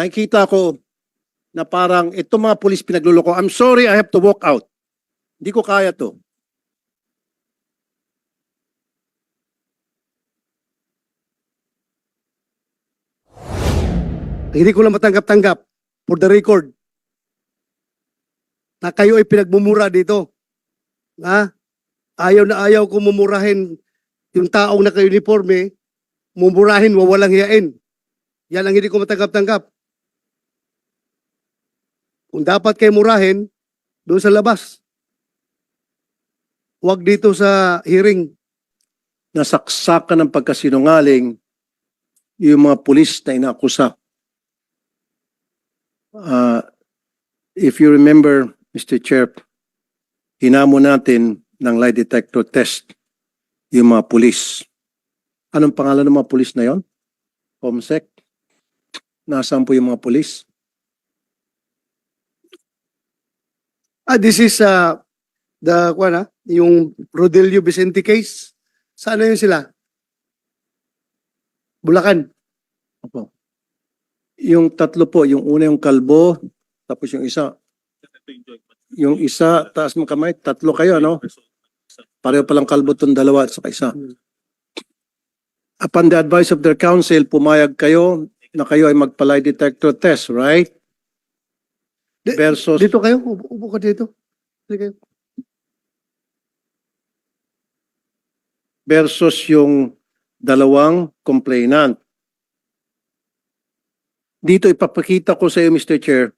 Nakikita ko na parang itong mga pulis pinagluloko. I'm sorry, I have to walk out. Hindi ko kaya to. Hindi ko lang matanggap-tanggap, for the record, na kayo ay pinagmumura dito. Ha? Ayaw na ayaw ko mumurahin yung taong naka-uniforme, mumurahin, wawalang hiyain. Yan ang hindi ko matanggap-tanggap. Kung dapat kayo murahin, doon sa labas. Huwag dito sa hearing. Nasaksakan ng pagkasinungaling yung mga pulis na inaakusa. If you remember, Mr. Chair, hinamon natin ng lie detector test yung mga pulis. Anong pangalan ng mga pulis na yon? Comsec? Nasaan po yung mga pulis? This is yung Rodelio Vicente case. Saan na yun sila? Bulacan. Opo. Yung tatlo po, yung una yung kalbo, tapos yung isa, taas mo kamay, tatlo kayo, no? Pareho palang kalbo itong dalawa at saka isa. Upon the advice of their counsel, pumayag kayo na kayo ay magpa-lie detector test, right? Versus, Dito kayo? Upo ka dito. Sige. versus yung dalawang complainant. Dito ipapakita ko sa iyo, Mr. Chair,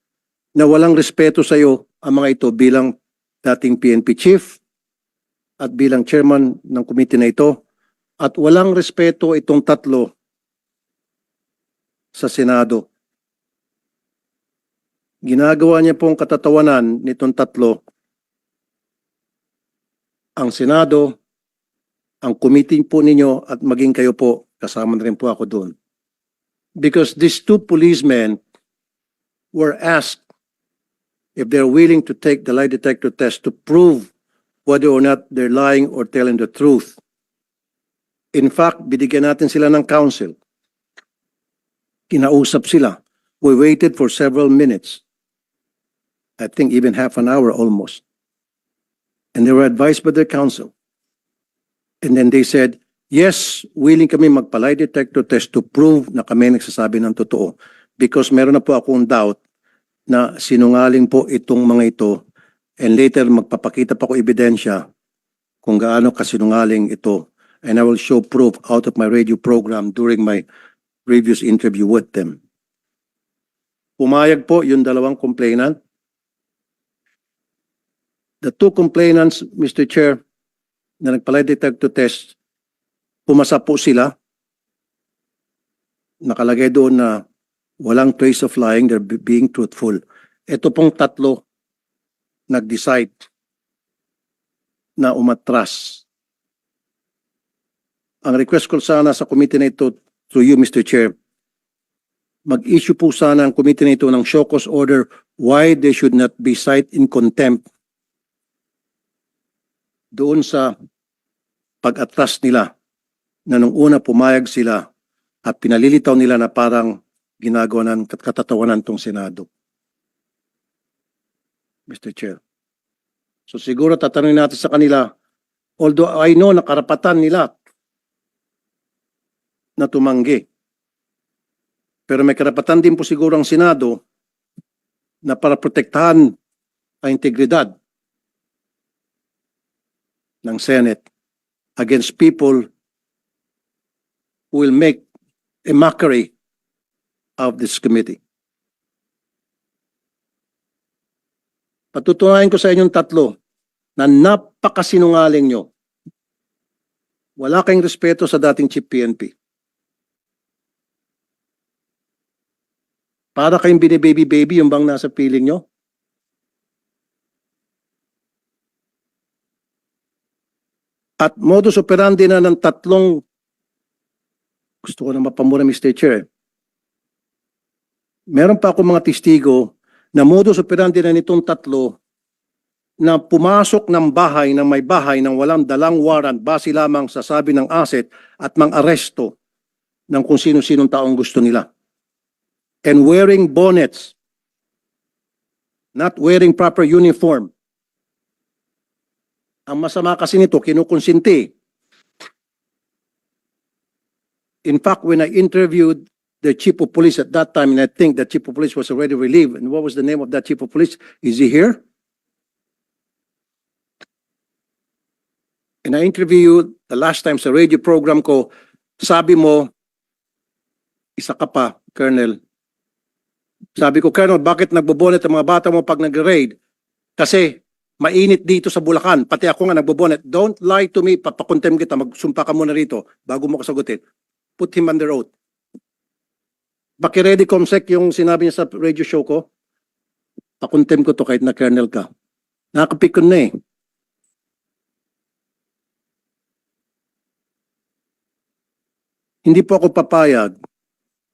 na walang respeto sa iyo ang mga ito bilang dating PNP chief at bilang chairman ng committee na ito, at walang respeto itong tatlo sa Senado. Ginagawa niya pong katatawanan nitong tatlo ang Senado, ang committee po ninyo at maging kayo po, kasama na rin po ako doon. Because these two policemen were asked if they're willing to take the lie detector test to prove whether or not they're lying or telling the truth. In fact, binigyan natin sila ng counsel. Kinausap sila. We waited for several minutes. I think even half an hour almost. And they were advised by their counsel. And then they said, yes, willing kami magpa-lie detector test to prove na kami nagsasabi ng totoo. Because meron na po akong doubt na sinungaling po itong mga ito, and later magpapakita pa ko ebidensya kung gaano kasinungaling ito. And I will show proof out of my radio program during my previous interview with them. Pumayag po yung dalawang complainant. The two complainants, Mr. Chair, na nagpa-lie detector test, pumasa po sila. Nakalagay doon na walang trace of lying, they're being truthful. Ito pong tatlo nag-decide na umatras. Ang request ko sana sa committee na ito, through you, Mr. Chair, mag-issue po sana ang committee na ito ng show cause order why they should not be cited in contempt doon sa pag-atras nila na nung una pumayag sila at pinalilitaw nila na parang ginagawa ng katatawanan tong Senado. Mr. Chair. So siguro tatanungin natin sa kanila, although I know na karapatan nila na tumanggi, pero may karapatan din po siguro ang Senado na para protektahan ang integridad ng Senate against people who will make a mockery of this committee. Patutunayan ko sa inyong tatlo na napakasinungaling nyo. Wala kayong respeto sa dating chief PNP. Para kayong binibaby-baby yung bang nasa piling nyo? At modus operandi na ng tatlong, gusto ko na mapamura, Mr. Chair. Meron pa ako mga testigo na modus operandi na nitong tatlo na pumasok ng bahay ng may bahay ng walang dalang warrant base lamang sa sabi ng asset at mang aresto ng kung sino-sinong taong gusto nila. and wearing bonnets, not wearing proper uniform. Ang masama kasi nito, kinukonsinti. In fact, when I interviewed the chief of police at that time, and I think the chief of police was already relieved, and what was the name of that chief of police? Is he here? And I interviewed you the last time sa radio program ko, sabi mo, isa ka pa, Colonel. Sabi ko, Colonel, bakit nagbobonet ang mga bata mo pag nag-raid? Kasi mainit dito sa Bulacan. Pati ako nga nagbobonet. Don't lie to me. Papakontem kita. Magsumpa ka muna rito bago mo ko sagutin. Put him under oath. Paki-ready, Comsec, yung sinabi niya sa radio show ko. Pakontem ko to kahit na Colonel ka. Nakapikon na eh. Hindi po ako papayag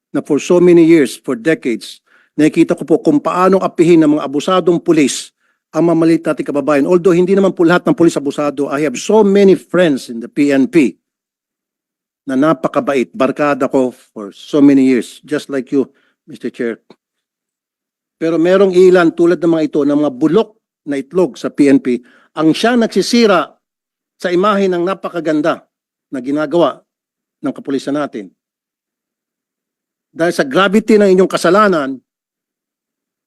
na for so many years, for decades, nakikita ko po kung paano apihin ng mga abusadong pulis ang mamalit nating kababayan. Although hindi naman po lahat ng pulis abusado, I have so many friends in the PNP na napakabait. Barkada ko for so many years, just like you, Mr. Chair. Pero merong ilan tulad ng mga ito, ng mga bulok na itlog sa PNP, ang siya nagsisira sa imahe ng napakaganda na ginagawa ng kapulisan natin. Dahil sa gravity ng inyong kasalanan,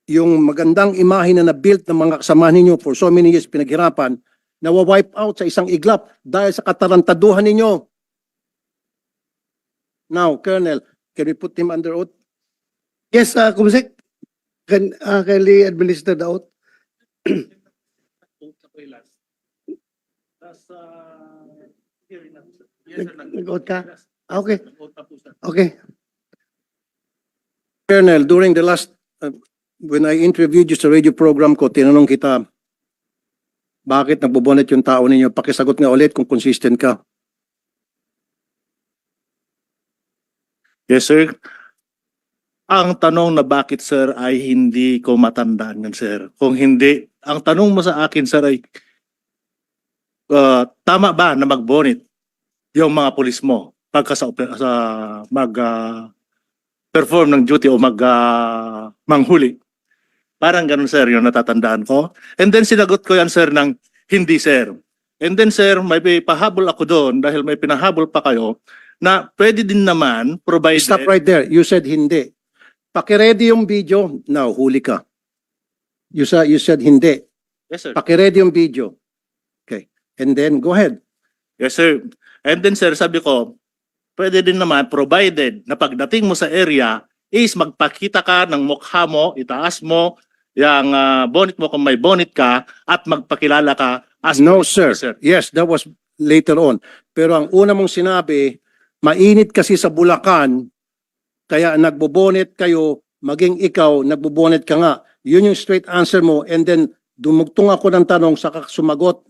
yung magandang imahe na na-built ng mga kasamahan ninyo for so many years pinaghirapan, nawa-wipe out sa isang iglap dahil sa katarantaduhan ninyo. Now, Colonel, can we put him under oath? Yes, Kumsek, can we administer the oath? Nag-oath ka? Okay. Okay. Colonel, during the last, when I interviewed you sa radio program ko, tinanong kita, bakit nagbobonet yung tao ninyo? Pakisagot nga ulit kung consistent ka. Yes, sir. Ang tanong na bakit, sir, ay hindi ko matandaan yan, sir. Kung hindi, ang tanong mo sa akin, sir, ay tama ba na magbonit yung mga pulis mo pagka sa perform ng duty o manghuli? Parang ganun, sir, yung natatandaan ko. And then sinagot ko yan, sir, ng hindi, sir. And then, sir, may pahabol ako doon dahil may pinahabol pa kayo na pwede din naman provided... Stop right there. You said hindi. Pakiready yung video. Now, huli ka. You said hindi. Yes, sir. Pakiready yung video. Okay. And then, go ahead. Yes, sir. And then, sir, sabi ko, pwede din naman provided na pagdating mo sa area is magpakita ka ng mukha mo, itaas mo, yung bonnet mo kung may bonnet ka at magpakilala ka as No, police sir. officer. Yes, that was later on. Pero ang una mong sinabi, mainit kasi sa Bulacan, kaya nagbobonet kayo, maging ikaw, nagbobonet ka nga. Yun yung straight answer mo. And then, dumugtong ako ng tanong, saka sumagot,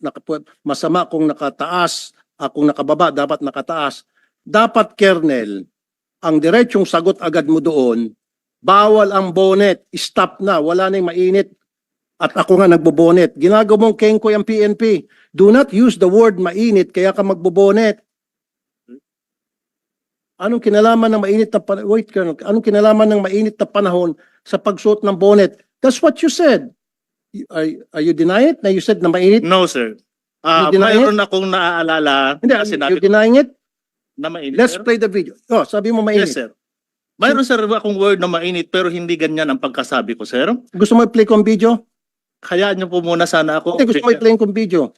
masama kung nakataas, kung nakababa, dapat nakataas. Dapat, Colonel, ang diretsong sagot agad mo doon, bawal ang bonnet, stop na, wala nang mainit. At ako nga nagbobonet. Ginagawa mong kengkoy ang PNP. Do not use the word mainit, kaya ka magbobonet. Anong kinalaman ng mainit na panahon? Wait, Colonel. Anong kinalaman ng mainit na panahon sa pagsuot ng bonnet? That's what you said. Are you denying it? Na you said na mainit? No, sir. You deny Mayroon akong naaalala Hindi, na sinabi you denying it? na mainit. Let's sir. play the video. Oh, sabi mo mainit. Yes, sir. Mayroon, sir, akong word na mainit pero hindi ganyan ang pagkasabi ko, sir. Gusto mo i-play kong video? Hayaan niyo po muna sana ako. Hindi, gusto mo i-play kong video.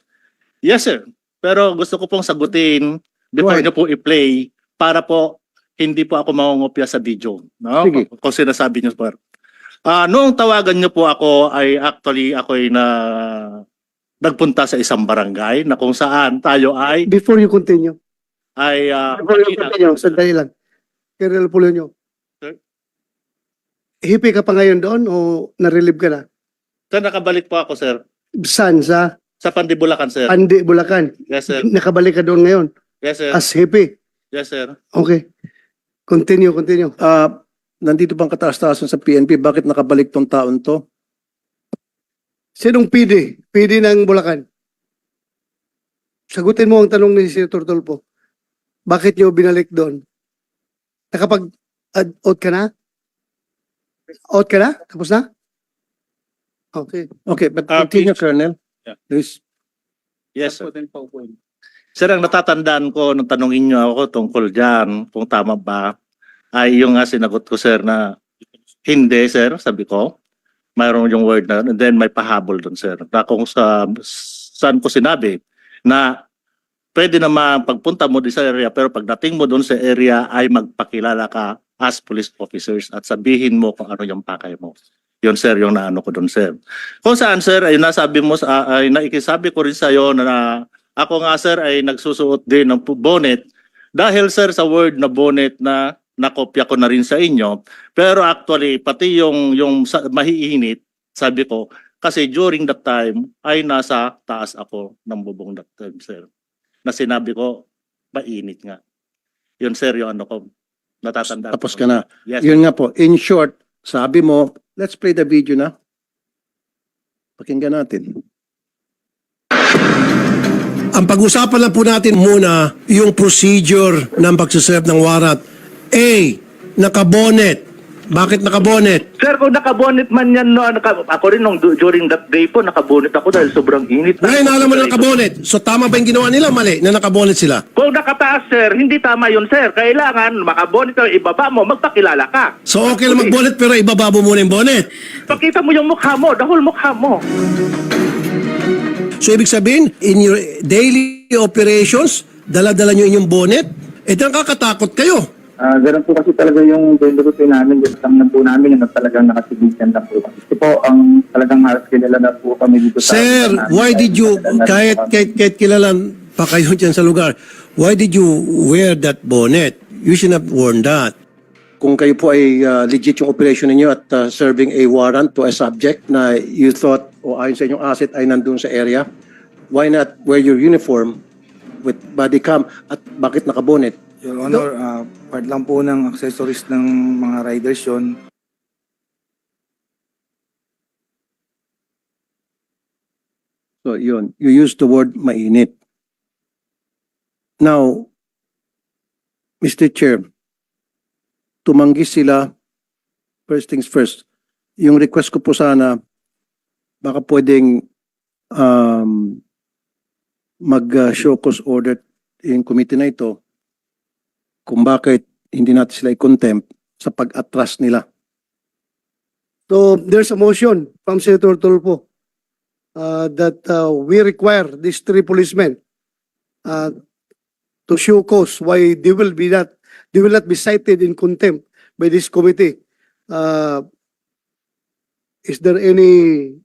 Yes, sir. Pero gusto ko pong sagutin before ahead. niyo po i-play para po hindi po ako mangungopya sa video. No? Sige. Kung sinasabi niyo, sir. Noong tawagan niyo po ako ay actually ako'y nagpunta sa isang barangay na kung saan tayo ay Before you continue. Before you nakita- continue, sandali lang. Colonel Pulonio. Sir? Hipi ka pa ngayon doon o na-relieve ka na? Sir, nakabalik po ako, sir. Saan? Sa Sa Pandibulacan, sir. Pandi, Bulacan. Yes, sir. Nakabalik ka doon ngayon Yes, sir. as hippie. Yes, sir. Okay. Continue. Nandito bang kataas-taasan sa PNP? Bakit nakabalik tong taon to? Sinong PD? PD ng Bulacan. Sagutin mo ang tanong ni Senator Tulfo. Bakit niyo binalik doon? Nakapag-out ka na? Out ka na? Tapos na? Okay. Okay, but continue, please. Colonel. Yeah. Please. Yes, sir. Sir, ang natatandaan ko nung tanongin niyo ako tungkol dyan, kung tama ba, ay yung nga sinagot ko, sir, na hindi, sir, sabi ko. Mayroon yung word na, and then may pahabol doon, sir. Na kung saan ko sinabi na pwede naman pagpunta mo sa area, pero pagdating mo doon sa area ay magpakilala ka as police officers at sabihin mo kung ano yung pakay mo. Yun, sir, yung naano ko doon, sir. Kung saan, sir, ay nasabi mo, ay naikisabi ko rin sa'yo na ako nga, sir, ay nagsusuot din ng bonnet dahil, sir, sa word na bonnet na nakopya ko na rin sa inyo. Pero actually, pati yung mahiinit, sabi ko, kasi during that time ay nasa taas ako ng bubong that time, sir. Na sinabi ko, mainit nga. Yun, sir, yung ano ko, natatanda. Tapos ka na. Yes. Yun nga po, in short, sabi mo, let's play the video na. Pakinggan natin. Ang pag-usapan lang po natin muna yung procedure ng pagsaserve ng warrant. A, nakabonet. Bakit nakabonet? Sir, kung nakabonet man yan, no, ako rin during that day po, nakabonet ako dahil sobrang init. Ngayon, alam mo na nakabonet. So tama ba yung ginawa nila? Mali, na nakabonet sila. Kung nakataas, sir, hindi tama yun, sir. Kailangan makabonet o ibaba mo, magpakilala ka. So okay lang magbonet pero ibaba mo muna yung bonet. Pakita mo yung mukha mo, the whole mukha mo. So ibig sabihin, in your daily operations, dala-dala nyo inyong bonet, nakakatakot kayo. Ganun po kasi talaga yung routine namin, yung po namin yung talagang nakasibigan lang po. Ito po ang talagang halos kilala na po kami dito sa... Sir, why did you, kahit kilala pa kayo dyan sa lugar, why did you wear that bonnet? You should have worn that. Kung kayo po ay legit yung operation ninyo at serving a warrant to a subject na you thought o ayon sa inyong asset ay nandun sa area, why not wear your uniform with body cam at bakit nakabonet? Your Honor, part lang po ng accessories ng mga riders yun. So yun, you use the word mainit. Now, Mr. Chair, tumanggi sila, first things first, yung request ko po sana, baka pwedeng mag-show cause order yung committee na ito kung bakit hindi natin sila i-contempt sa pag-atras nila. So there's a motion from Senator Tulfo that we require these three policemen to show cause why they will not be cited in contempt by this committee. Is there any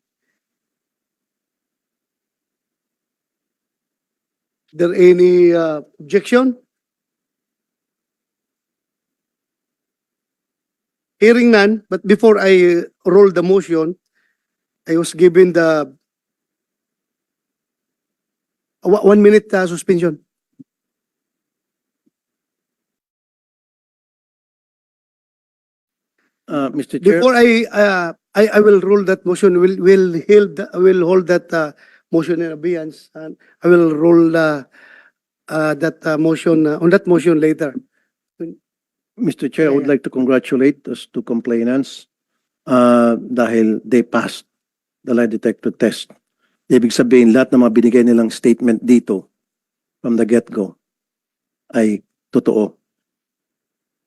objection? Hearing none, but before I roll the motion, I was given the 1 minute suspension. Mr. Chair, Before I will roll that motion, will hold that motion in abeyance, and I will roll that motion on that motion later. Mr. Chair, I would like to congratulate those two complainants dahil they passed the lie detector test. Ibig sabihin, lahat ng mga binigay nilang statement dito from the get-go ay totoo.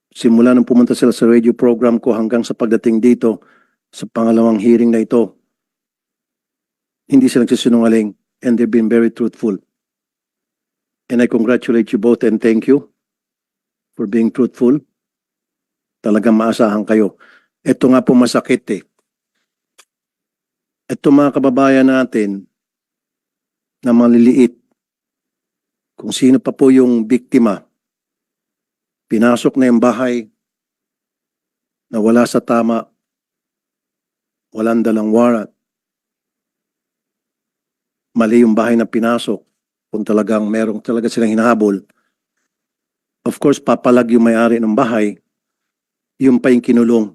Simula nung pumunta sila sa radio program ko hanggang sa pagdating dito sa pangalawang hearing na ito, hindi sila nagsisinungaling and they've been very truthful. And I congratulate you both and thank you for being truthful. Talagang maasahan kayo. Ito nga po masakit eh. Ito mga kababayan natin na maliliit, kung sino pa po yung biktima, pinasok na yung bahay na wala sa tama, walang dalang warrant. Mali yung bahay na pinasok kung talagang merong talaga silang hinahabol. Of course, papalag yung may-ari ng bahay, yung pa yung kinulong.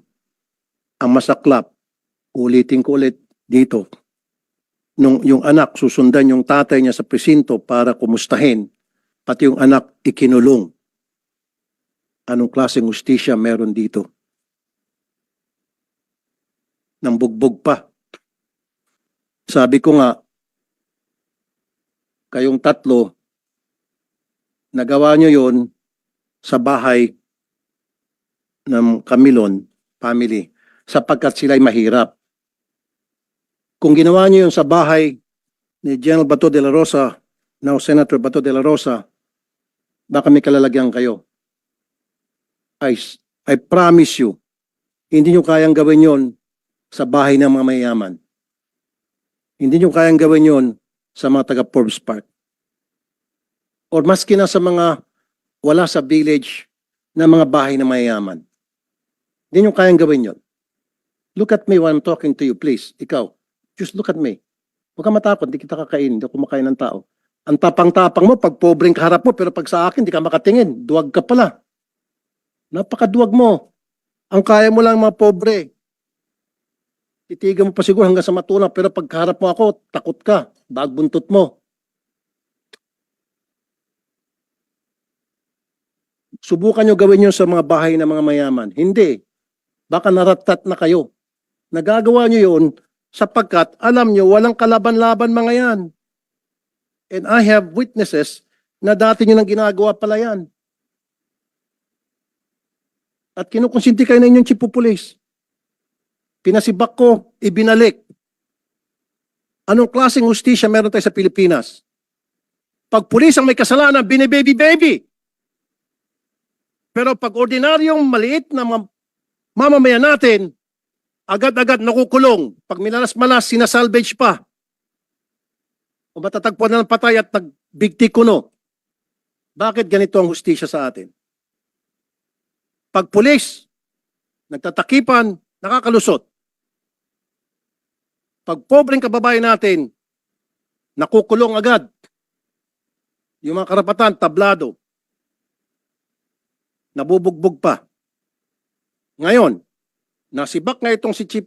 Ang masaklap, ulitin ko ulit dito, nung yung anak susundan yung tatay niya sa presinto para kumustahin, pati yung anak ikinulong. Anong klaseng hustisya meron dito? ng bugbog pa. Sabi ko nga, kayong tatlo, nagawa nyo yon sa bahay ng Camilon family sapagkat sila'y mahirap. Kung ginawa nyo yun sa bahay ni General Bato de la Rosa, now Senator Bato de la Rosa, baka may kalalagyan kayo. I promise you, hindi nyo kayang gawin yon sa bahay ng mga mayayaman. Hindi nyo kayang gawin yon sa mga taga Forbes Park. Or maski na sa mga wala sa village na mga bahay na mayayaman. Hindi nyo kayang gawin yon. Look at me when I'm talking to you, please. Ikaw, just look at me. Huwag ka matakot, hindi kita kakain, hindi ako kumakain ng tao. Ang tapang-tapang mo, pag pobreng kaharap mo, pero pag sa akin, hindi ka makatingin. Duwag ka pala. Napakaduwag mo. Ang kaya mo lang mga pobre. Titigan mo pa siguro hanggang sa matuna, pero pag kaharap mo ako, takot ka. Bagbuntot mo. Subukan nyo gawin yun sa mga bahay ng mga mayaman. Hindi. Baka naratat na kayo. Nagagawa nyo yun sapagkat alam nyo walang kalaban-laban mga yan. And I have witnesses na dati nyo nang ginagawa pala yan. At kinukonsinti kayo na inyong chief of police. Pinasibak ko, ibinalik. Anong klaseng hustisya meron tayo sa Pilipinas? Pag pulis ang may kasalanan, binibaby-baby. Pero pag ordinaryong maliit na mamamayan natin, agad-agad nakukulong. Pag minalas-malas, sinasalvage pa. O matatagpuan na ng patay at nagbigti kuno. Bakit ganito ang hustisya sa atin? Pag pulis, nagtatakipan, nakakalusot. Pag pobreng kababayan natin, nakukulong agad. Yung mga karapatan, tablado. Nabubugbog pa. Ngayon, nasibak nga itong si Chief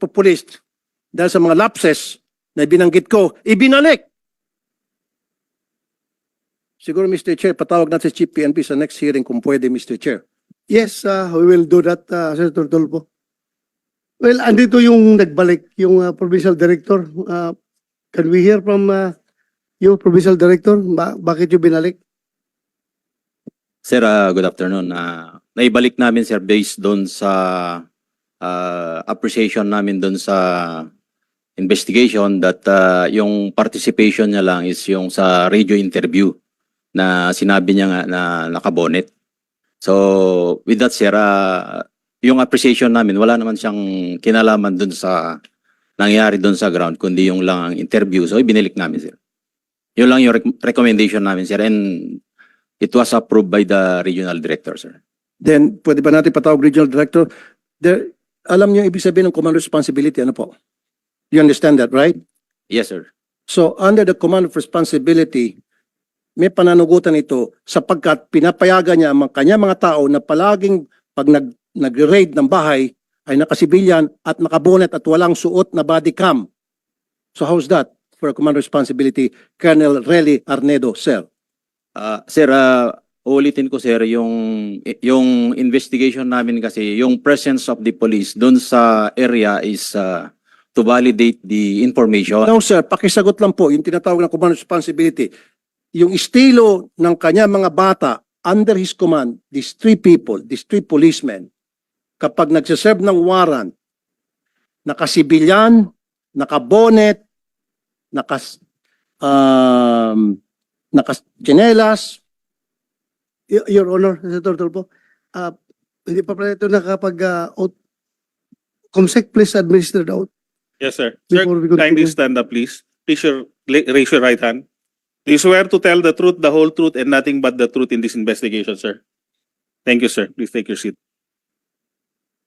of Police dahil sa mga lapses na binanggit ko, ibinalik. Siguro, Mr. Chair, patawag natin si Chief PNP sa next hearing kung pwede, Mr. Chair. Yes, we will do that, Senator Tolpo. Well, andito yung nagbalik, yung provincial director. Can we hear from you, provincial director? Bakit yung binalik? Sir, good afternoon. Naibalik namin, sir, based doon sa appreciation namin doon sa investigation that yung participation niya lang is yung sa radio interview na sinabi niya nga na nakabonet. So, with that, sir, yung appreciation namin, wala naman siyang kinalaman doon sa nangyari doon sa ground, kundi yung lang ang interview. So, ibinilik namin, sir. Yun lang yung recommendation namin, sir. And it was approved by the regional director, sir. Then, pwede ba natin patawag regional director? Alam niyo ibig sabihin ng command responsibility, ano po? You understand that, right? Yes, sir. So, under the command of responsibility, may pananugutan ito sapagkat pinapayagan niya ang kanya mga tao na palaging pag nag-raid ng bahay ay nakasibilyan at nakabonet at walang suot na body cam. So, how's that for a command responsibility? Colonel Relly Arnedo, sir. Sir, ulitin ko, sir, yung investigation namin kasi, yung presence of the police doon sa area is to validate the information. No, sir, pakisagot lang po yung tinatawag na command responsibility. Yung estilo ng kanya mga bata under his command, these three people, these three policemen, kapag nagsiserve ng warrant, nakasibilyan, nakabonet, nakachinelas. Your Honor, Senator Tolpo, hindi pa pala ito nakapag-out. Comsec, please administer the out. Yes, sir. Sir, Before we continue. kindly stand up, please. Please raise your right hand. Do you swear to tell the truth, the whole truth, and nothing but the truth in this investigation, sir? Thank you, sir. Please take your seat.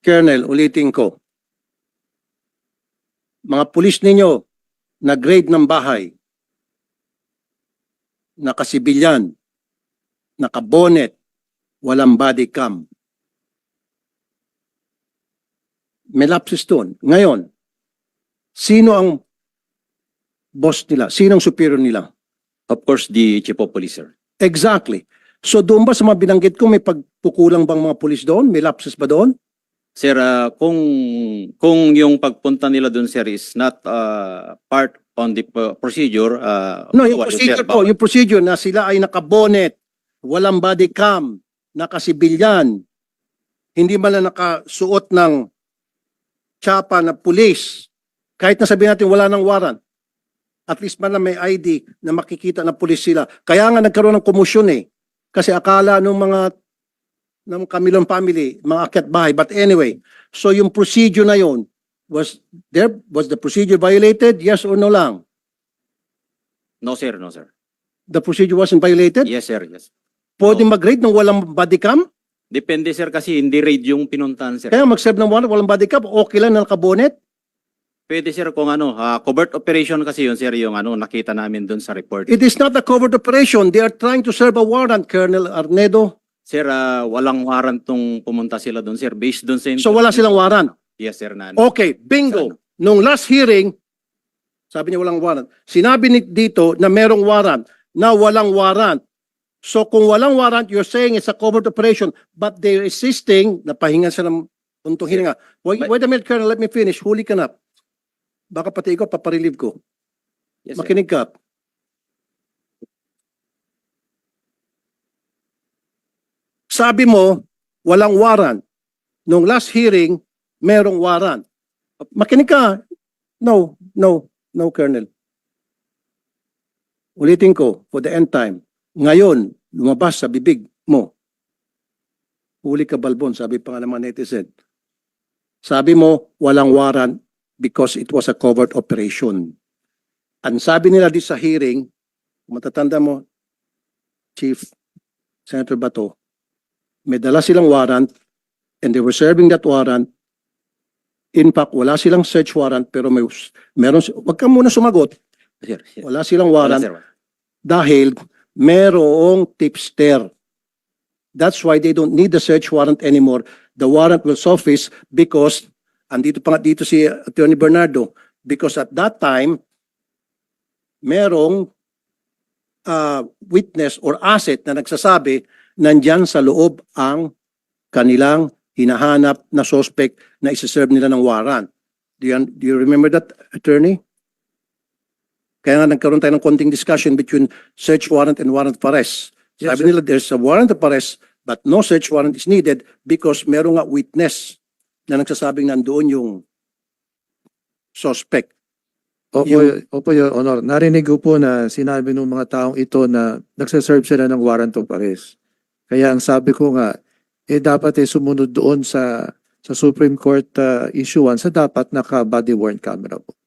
Colonel, ulitin ko. Mga pulis ninyo, nag-raid ng bahay, nakasibilyan, nakabonet, walang body cam. May lapses doon. Ngayon, sino ang boss nila? Sino ang superior nila? Of course, the chief of police, sir. Exactly. So doon ba sa mga binanggit ko, may pagkukulang bang mga pulis doon? May lapses ba doon? Sir, kung yung pagpunta nila doon, sir, is not part on the procedure, No, yung bawal yun, procedure sir, po, bawal. yung procedure na sila ay nakabonet, walang body cam, nakasibilyan, hindi man lang nakasuot ng tsapa na pulis, kahit na sabihin natin wala ng warrant, at least man lang may ID na makikita na pulis sila. Kaya nga nagkaroon ng komosyon eh. Kasi akala nung mga ng Camilon family, mga akyat bahay. But anyway, so yung procedure na yon was the procedure violated? Yes or no lang? No, sir, no, sir. The procedure wasn't violated? Yes, sir, yes. Pwede mag-raid nung walang body cam? Depende, sir, kasi hindi raid yung pinuntahan, sir. Kaya mag-serve ng warrant, walang body cam, okay lang na nakabonet? Pwede, sir, kung covert operation kasi yun, sir, yung nakita namin doon sa report. It is not a covert operation. They are trying to serve a warrant, Colonel Arnedo. Sir, walang warrant tong pumunta sila doon, sir. Based doon sa... So wala silang warrant. Yes, sir. Okay, bingo. Nung last hearing, sabi niya walang warrant. Sinabi dito na merong warrant, na walang warrant. So kung walang warrant, you're saying it's a covert operation, but they're insisting, napahinga sila ng untong hiringa. Wait a minute, Colonel, let me finish. Huli ka na. Baka pati ikaw, paparelieve ko. Yes, sir. Makinig ka. Sabi mo, walang warrant. Nung last hearing, merong warrant. Makinig ka. No, Colonel. Ulitin ko, for the end time. Ngayon, lumabas sa bibig mo. Huli ka, Balbon, sabi pa nga ng mga netizen. Sabi mo, walang warrant because it was a covert operation. Ang sabi nila di sa hearing, matatanda mo, Chief Senator Bato, may dala silang warrant and they were serving that warrant. In fact, wala silang search warrant pero meron, wag ka muna sumagot. Sir, sir. Wala silang Wala, warrant sir. dahil merong tipster. That's why they don't need the search warrant anymore. The warrant will surface because, andito pa nga dito si Attorney Bernardo, because at that time, merong witness or asset na nagsasabi nandyan sa loob ang kanilang hinahanap na suspect na isa-serve nila ng warrant. Do you remember that, Attorney? Kaya nga nagkaroon tayo ng konting discussion between search warrant and warrant of arrest. Yes, Sabi nila there's a warrant of arrest but no search warrant is needed because merong nga witness na nagsasabing nandoon yung suspect. Opo, Your Honor. Narinig ko po na sinabi ng mga taong ito na nagsaserve sila ng warrant of arrest. Kaya ang sabi ko nga, dapat sumunod doon sa Supreme Court issuance sa dapat naka-body worn camera po.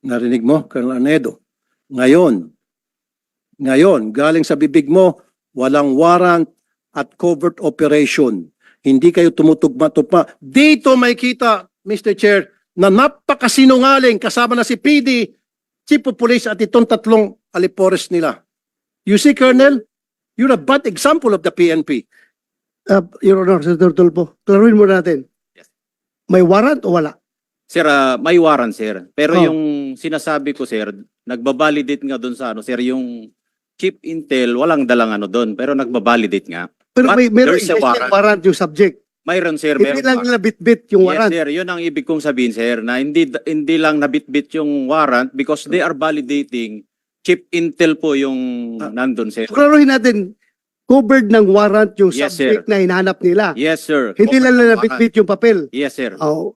Narinig mo, Colonel Arnedo. Ngayon, galing sa bibig mo, walang warrant at covert operation. Hindi kayo tumutugma-tugma. Dito may kita, Mr. Chair, na napakasinungaling kasama na si PD, Chief of Police at itong tatlong alipores nila. You see, Colonel, you're a bad example of the PNP. Your Honor, Senator Tulfo, klaruin mo natin. Yes. May warrant o wala? Sir, may warrant, sir. Pero Oh. yung sinasabi ko, sir, nagbabalidate nga doon sa sir, yung Chief Intel, walang dalang doon, pero nagbabalidate nga. Pero But meron there's a warrant yung subject. Mayroon, sir. Hindi Meron lang pa. nila bit-bit yung warrant. Yes, sir. Yun ang ibig kong sabihin, sir, na hindi lang nabitbit yung warrant because they are validating. Chief Intel po yung nandun, sir. Klaruhin natin, covered ng warrant yung Yes, subject na hinahanap nila. Yes, sir. Hindi lang nila Warrant. bit-bit yung papel. Yes, sir. Oh,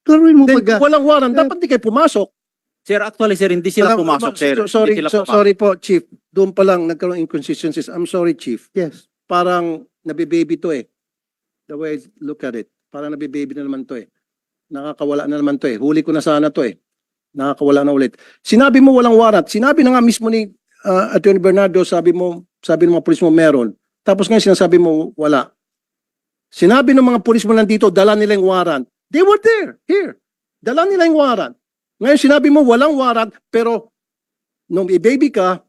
klaruhin mo Then, pag... kung walang warrant, dapat di kayo pumasok. Sir, actually, sir, hindi sila pumasok, sir. Sorry, Hindi sila pumasok. sorry po, Chief. Doon pa lang nagkaroon inconsistencies. I'm sorry, Chief. Yes. Parang nabibaby to eh. The way I look at it. Parang nabibaby na naman to eh. Nakakawala na naman to eh. Huli ko na sana to eh. Nakakawala na ulit. Sinabi mo walang warrant. Sinabi na nga mismo ni Attorney Bernardo, sabi ng mga pulis mo meron. Tapos ngayon sinasabi mo wala. Sinabi ng mga pulis mo nandito, dala nila yung warrant. They were there, here. Dala nila yung warrant. Ngayon sinabi mo walang warrant, pero nung i-baby ka,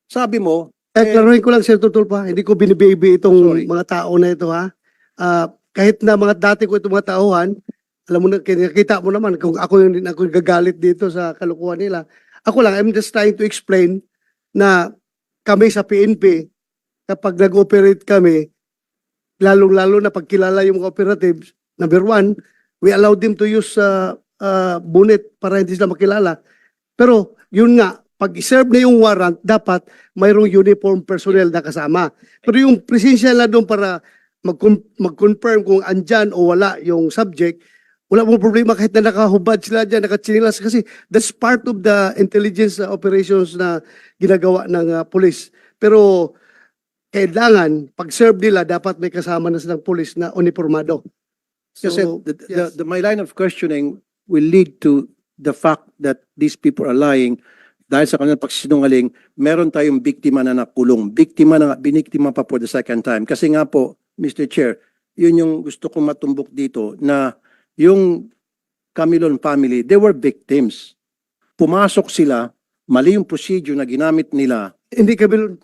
sabi mo, Klaruhin ko lang, Sir Tulfo, hindi ko binibaby itong Sorry. mga tao na ito, ha? Kahit na mga dati ko itong mga tauhan, alam mo na, nakita mo naman kung ako yung gagalit dito sa kalukuhan nila. Ako lang, I'm just trying to explain na kami sa PNP, kapag nag-operate kami, lalong-lalo na pagkilala yung mga operatives, Number one, we allowed them to use bonnet para hindi sila makilala. Pero yun nga, pag serve na yung warrant, dapat mayroong uniform personnel na kasama. Pero yung presensya na doon para mag-confirm kung andyan o wala yung subject, wala mong problema kahit na nakahubad sila dyan, nakatsinilas, kasi that's part of the intelligence operations na ginagawa ng police. Pero kailangan, pag-serve nila, dapat may kasama na silang police na uniformado. Kasi So, yes. my line of questioning will lead to the fact that these people are lying dahil sa kanilang pagsinungaling, meron tayong biktima na nakulong. Biniktima pa for the second time. Kasi nga po, Mr. Chair, yun yung gusto kong matumbok dito na yung Camilon family, they were victims. Pumasok sila, mali yung procedure na ginamit nila. Hindi kami,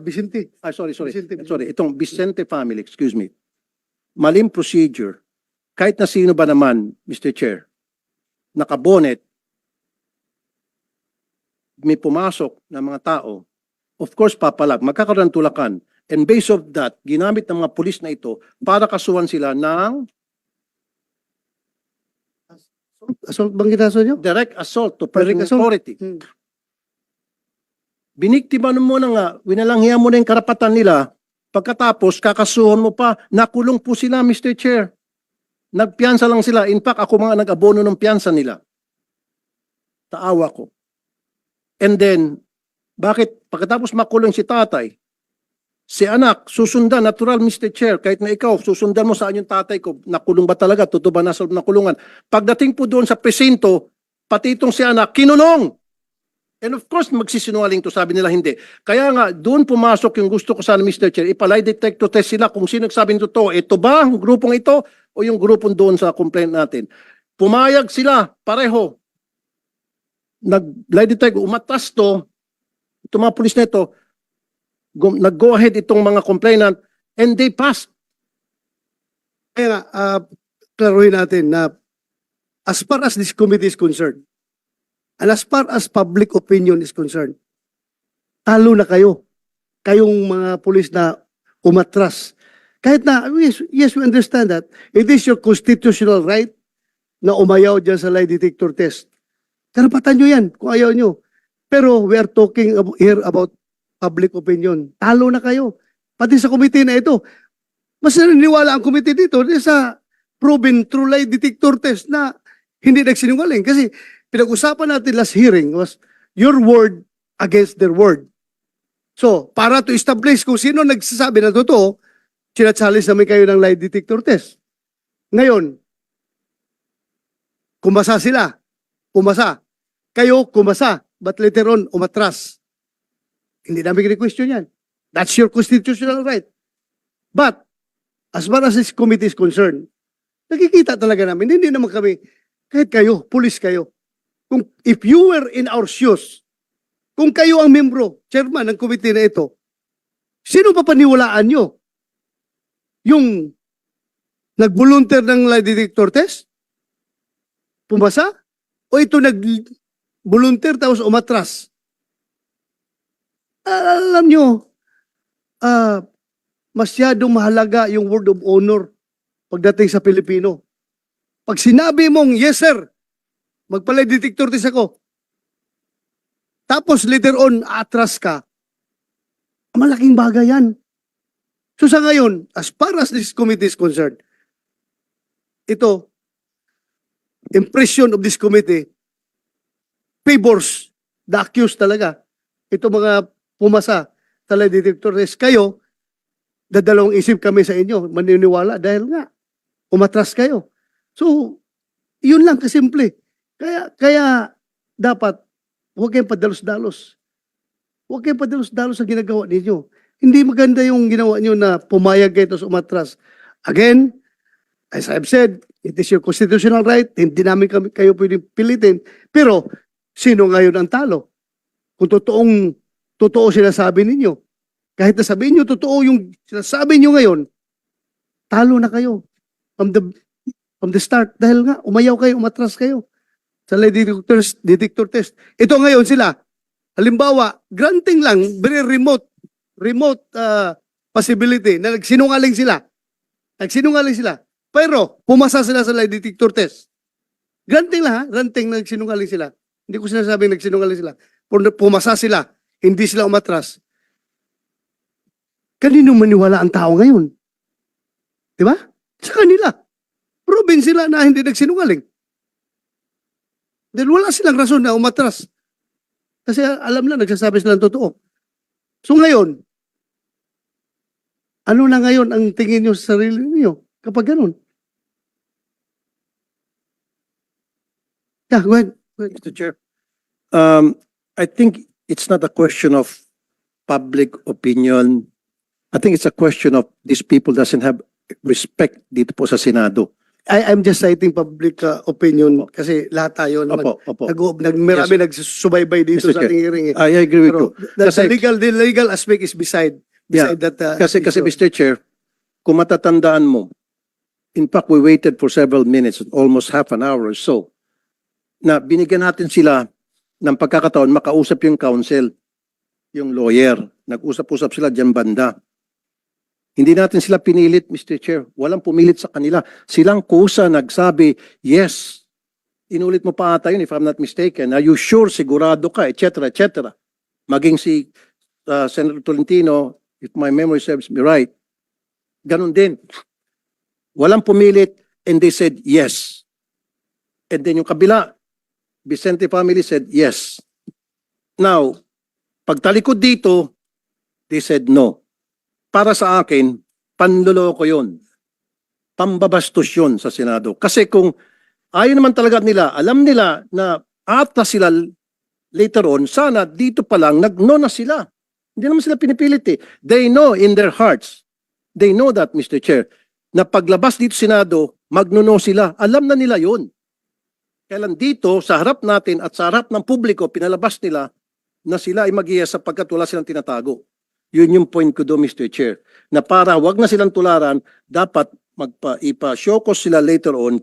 Vicente. Sorry. Vicente. Sorry, itong Vicente family, excuse me. Maling procedure. Kahit na sino ba naman, Mr. Chair, nakabonet, may pumasok na mga tao, of course, papalag, magkakaroon ng tulakan. And based of that, ginamit ng mga pulis na ito para kasuhan sila ng Assault bang ginaso nyo? direct assault to Direct personal assault? authority. Hmm. Biniktima mo na nga, winalanghiya mo na yung karapatan nila, pagkatapos kakasuhan mo pa, nakulong po sila, Mr. Chair. Nagpiyansa lang sila. In fact, ako mga nag-abono ng piyansa nila. Taawa ko. And then, bakit pagkatapos makulong si tatay, si anak, susundan, natural Mr. Chair, kahit na ikaw, susundan mo saan yung tatay ko, nakulong ba talaga, totoo ba nasa loob ng kulungan. Pagdating po doon sa presinto, pati itong si anak, kinunong. And of course, magsisinungaling to, sabi nila hindi. Kaya nga, doon pumasok yung gusto ko sana, Mr. Chair, ipalay detector test sila kung sino nagsabi nito to. Ito ba, yung grupong ito, o yung grupong doon sa complaint natin. Pumayag sila, pareho. Nag-lie detector, umatas to, itong mga pulis na ito, nag-go ahead itong mga complainant, and they passed. Kaya nga, klaruhin natin na as far as this committee is concerned, and as far as public opinion is concerned, talo na kayo. Kayong mga pulis na umatras. Kahit na, yes, we understand that. It is your constitutional right na umayaw dyan sa lie detector test. Karapatan nyo yan kung ayaw nyo. Pero we are talking here about public opinion. Talo na kayo. Pati sa committee na ito. Mas naniniwala ang committee dito sa proven true lie detector test na hindi nagsinungaling. Kasi pinag-usapan natin last hearing was your word against their word. So, para to establish kung sino nagsasabi na totoo, sinasalis namin kayo ng lie detector test. Ngayon, kumasa sila. Kumasa. Kayo, kumasa. But later on, umatras. Hindi namin question yan. That's your constitutional right. But, as far as this committee is concerned, nakikita talaga namin, hindi naman kami, kahit kayo, pulis kayo. Kung, if you were in our shoes, kung kayo ang membro, chairman ng committee na ito, sino pa paniwalaan nyo? Yung nag-volunteer ng lie detector test? Pumasa? O ito nag-volunteer tapos umatras? Alam nyo, masyadong mahalaga yung word of honor pagdating sa Pilipino. Pag sinabi mong, yes sir, magpalay detector test ako, tapos later on, atras ka, malaking bagay yan. So sa ngayon, as far as this committee is concerned, ito, impression of this committee favors the accused talaga. Ito mga pumasa sa lie detector test. Kayo, dadalawang isip kami sa inyo, maniniwala dahil nga, umatras kayo. So, yun lang kasimple. Kaya dapat, huwag kayong padalos-dalos. Huwag kayong padalos-dalos sa ginagawa ninyo. Hindi maganda yung ginawa nyo na pumayag kayo tapos umatras. Again, as I've said, it is your constitutional right. Hindi namin kayo pwedeng pilitin. Pero, sino ngayon ang talo? Kung totoo sinasabi ninyo. Kahit na sabihin nyo, totoo yung sinasabi nyo ngayon, talo na kayo from the start. Dahil nga, umayaw kayo, umatras kayo sa lie detector test. Ito ngayon sila, halimbawa, granting lang, very remote possibility na nagsinungaling sila. Pero, pumasa sila sa lie detector test. Granting lang ha, granting nagsinungaling sila. Hindi ko sinasabing nagsinungaling sila. Pumasa sila, hindi sila umatras. Kanino maniwala ang tao ngayon? Di ba? Sa kanila. Proven sila na hindi nagsinungaling. Dahil wala silang rason na umatras. Kasi alam na, nagsasabi sila ng totoo. So ngayon, ano na ngayon ang tingin nyo sa sarili niyo kapag ganun? Yeah, go ahead. Mr. Chair, I think it's not a question of public opinion. I think it's a question of these people doesn't have respect dito po sa Senado. I'm just citing public opinion kasi lahat tayo naman. Opo. Marami nagsusubaybay dito Mr. sa ating hearing. I agree with you. Pero the legal aspect is beside Yeah, that. Kasi issue. Mr. Chair, kung matatandaan mo, in fact, we waited for several minutes, almost half an hour or so, na binigyan natin sila ng pagkakataon makausap yung counsel, yung lawyer. Nag-usap-usap sila dyan banda. Hindi natin sila pinilit, Mr. Chair. Walang pumilit sa kanila. Silang kusa nagsabi, yes. Inulit mo pa ata yun, if I'm not mistaken. Are you sure, sigurado ka, etc., etc. Maging si Senator Tolentino, if my memory serves me right, ganun din. Walang pumilit, and they said yes. And then yung kabila, Vicente family said yes. Now, pagtalikod dito, they said no. Para sa akin, panloloko yun. Pambabastos yun sa Senado. Kasi kung ayaw naman talaga nila, alam nila na ata sila later on, sana dito pa lang, nag-no na sila. Hindi naman sila pinipilit eh. They know in their hearts, they know that, Mr. Chair, na paglabas dito Senado, magno-no sila. Alam na nila yun. Kailan dito, sa harap natin at sa harap ng publiko, pinalabas nila na sila ay mag-iya sapagkat wala silang tinatago. Yun yung point ko do, Mr. Chair. Na para wag na silang tularan, dapat ipa-show cause sila later on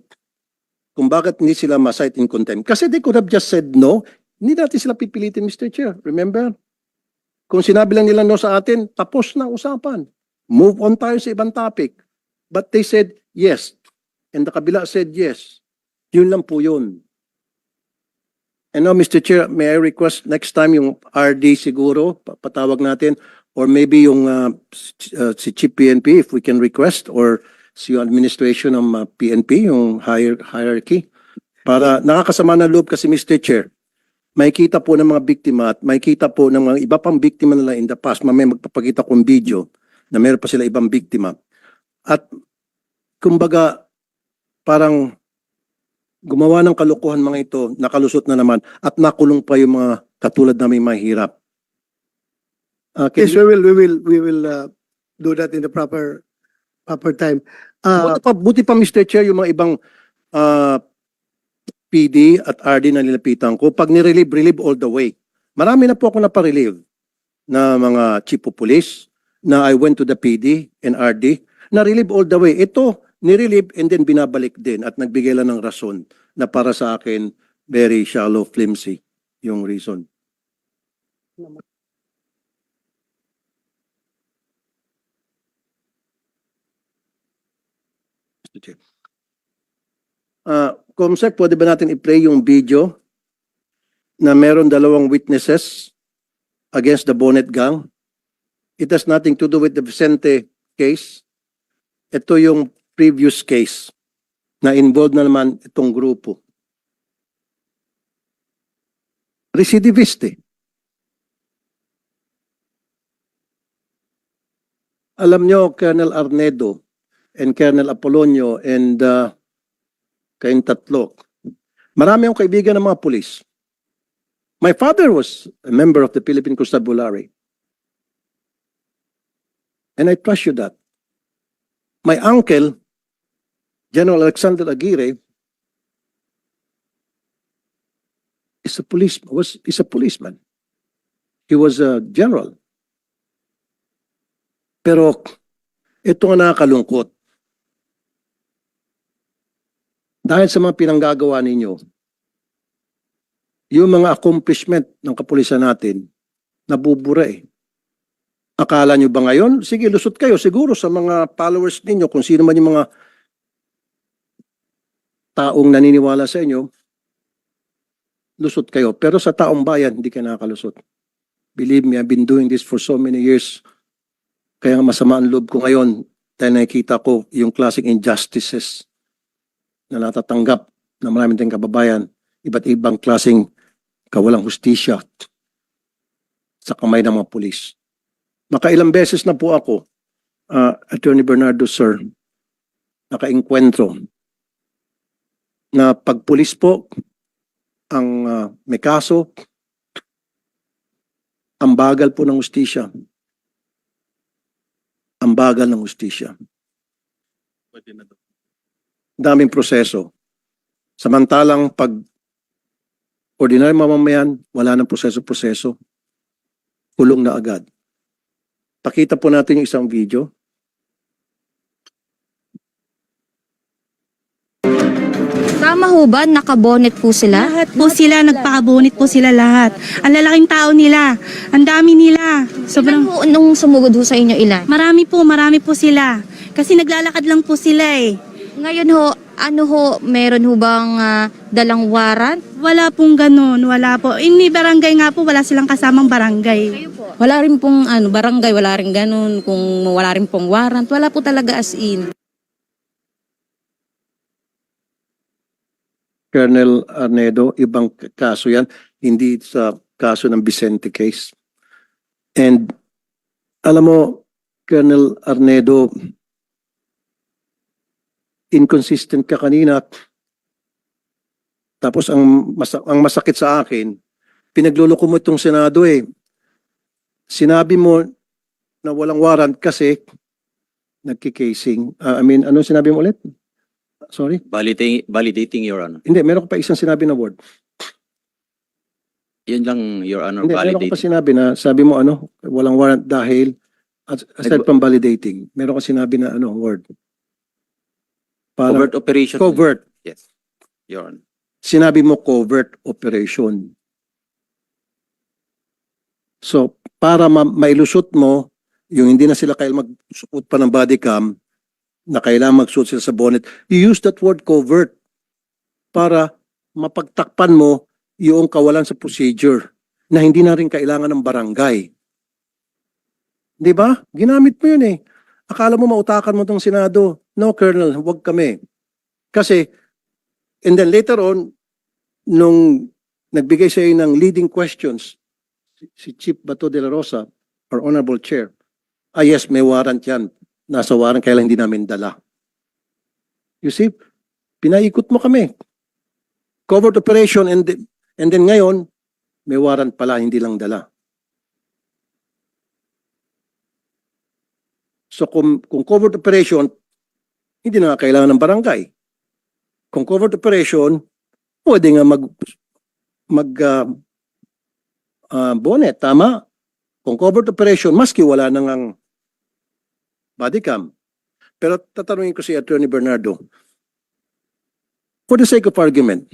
kung bakit hindi sila ma-cite in contempt. Kasi they could have just said no. Hindi natin sila pipilitin, Mr. Chair. Remember? Kung sinabi lang nila no sa atin, tapos na usapan. Move on tayo sa ibang topic. But they said yes. And the kabila said yes. Yun lang po yun. And now, Mr. Chair, may I request next time yung RD siguro, patawag natin, or maybe yung si Chief PNP, if we can request, or si yung administration ng PNP, yung hierarchy, para nakakasama na loob kasi, Mr. Chair, may kita po ng mga biktima at may kita po ng mga iba pang biktima nila in the past, mamaya magpapakita kong video na meron pa sila ibang biktima. At kumbaga, parang gumawa ng kalokohan mga ito, nakalusot na naman, at nakulong pa yung mga katulad naming mahirap. Yes, we will do that in the proper time. Buti pa, Mr. Chair, yung mga ibang PD at RD na nilapitan ko, pag nirelieve all the way. Marami na po ako naparelieve na mga chief of police, na I went to the PD and RD, na-relieve all the way. Ito, nirelieve and then binabalik din at nagbigay lang ng rason na para sa akin, very shallow, flimsy yung reason. Comsec, pwede ba natin i-play yung video na meron dalawang witnesses against the Bonnet Gang? It has nothing to do with the Vicente case. Ito yung previous case na involved na naman itong grupo. Recidivist eh. Alam nyo, Colonel Arnedo and Colonel Apolonio and kayong tatlo, marami akong kaibigan ng mga pulis. My father was a member of the Philippine Constabulary. And I trust you that. My uncle, General Alexander Aguirre, is a policeman. He was a general. Pero ito nga nakakalungkot. Dahil sa mga pinanggagawa ninyo, yung mga accomplishment ng kapulisan natin, nabubura eh. Akala nyo ba ngayon? Sige, lusot kayo siguro sa mga followers ninyo kung sino man yung mga taong naniniwala sa inyo, lusot kayo. Pero sa taong bayan, hindi kayo nakakalusot. Believe me, I've been doing this for so many years. Kaya masama ang loob ko ngayon dahil nakikita ko yung klaseng injustices na natatanggap ng maraming tayong kababayan, iba't ibang klaseng kawalang hustisya sa kamay ng mga pulis. Makailang beses na po ako, Attorney Bernardo, sir, nakainkwentro na pag pulis po ang may kaso, ang bagal po ng hustisya. Ang bagal ng hustisya. Daming proseso. Samantalang pag ordinary mamamayan, wala ng proseso-proseso. Kulong na agad. Pakita po natin yung isang video. Tama ho ba? Nakabonet po sila? Lahat po sila, nagpakabunit po sila lahat. Ang lalaking tao nila, ang dami nila. Sobrang Sobrang, ho, nung sumugod ho sa inyo ilan? marami po sila. Kasi naglalakad lang po sila eh. Ngayon ho, ano ho, meron ho bang dalang warrant? Wala pong ganun, wala po. Ini barangay nga po, wala silang kasamang barangay. Wala rin pong barangay, wala rin ganun. Kung wala rin pong warrant, wala po talaga as in. Colonel Arnedo, ibang kaso yan, hindi sa kaso ng Vicente case. And alam mo, Colonel Arnedo, inconsistent ka kanina. Tapos ang masakit sa akin, pinagluloko mo itong Senado eh. Sinabi mo na walang warrant kasi nagkikasing. Ano sinabi mo ulit? Sorry? Validating, Your Honor. Hindi, meron ko pa isang sinabi na word. Yun lang, Your Honor, Hindi, meron ko pa validating. sinabi na, sabi mo walang warrant dahil, aside from validating, meron ko sinabi na word. Parang, Covert operation. covert. Yes, Your Honor. Sinabi mo covert operation. So, para mailusot mo, yung hindi na sila kailangan magsuot pa ng body cam, na kailangan magsuot sila sa bonnet, you use that word covert para mapagtakpan mo yung kawalan sa procedure na hindi na rin kailangan ng barangay. Di ba? Ginamit mo yun eh. Akala mo mautakan mo tong Senado. No, Colonel, huwag kami. Kasi, and then later on, nung nagbigay sa ng leading questions, si Chief Bato de la Rosa, our Honorable Chair, yes, may warrant yan. Nasa warrant, kaya lang hindi namin dala. You see, pinaikot mo kami. Covert operation and then ngayon, may warrant pala, hindi lang dala. So kung covert operation, hindi na kailangan ng barangay. Kung covert operation, pwede nga bonnet, tama? Kung covert operation, maski wala nang body cam. Pero tatanungin ko si Attorney Bernardo, for the sake of argument,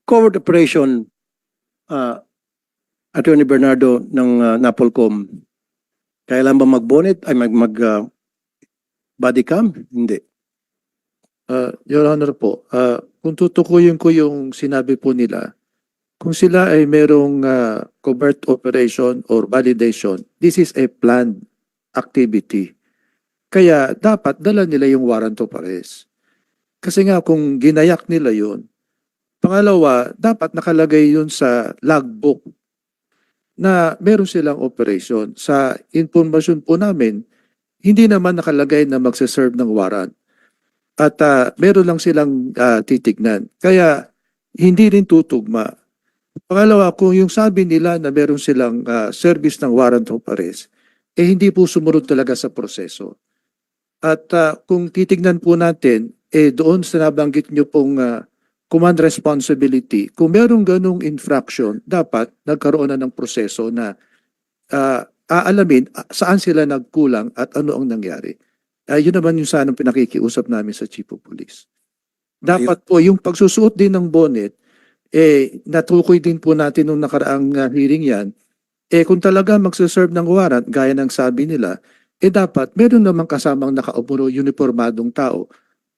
covert operation, Attorney Bernardo ng Napolcom, kailan ba mag-bonnet, body cam? Hindi. Your Honor po, kung tutukuyin ko yung sinabi po nila, kung sila ay merong covert operation or validation, this is a planned activity. Kaya dapat dala nila yung warrant of arrest. Kasi nga kung ginayak nila yun, pangalawa, dapat nakalagay yun sa logbook na meron silang operation. Sa informasyon po namin, hindi naman nakalagay na magsaserve ng warrant. At meron lang silang titignan. Kaya hindi rin tutugma. Pangalawa, kung yung sabi nila na meron silang service ng warrant of arrest, hindi po sumunod talaga sa proseso. At kung titignan po natin, doon sa nabanggit nyo pong command responsibility, kung merong ganong infraction, dapat nagkaroon na ng proseso na aalamin saan sila nagkulang at ano ang nangyari. Yun naman yung sanang pinakikiusap namin sa Chief of Police. Dapat po yung pagsusuot din ng bonnet, natukoy din po natin nung nakaraang hearing yan, kung talaga magsaserve ng warrant, gaya ng sabi nila, dapat meron namang kasamang nakaupo uniformadong tao.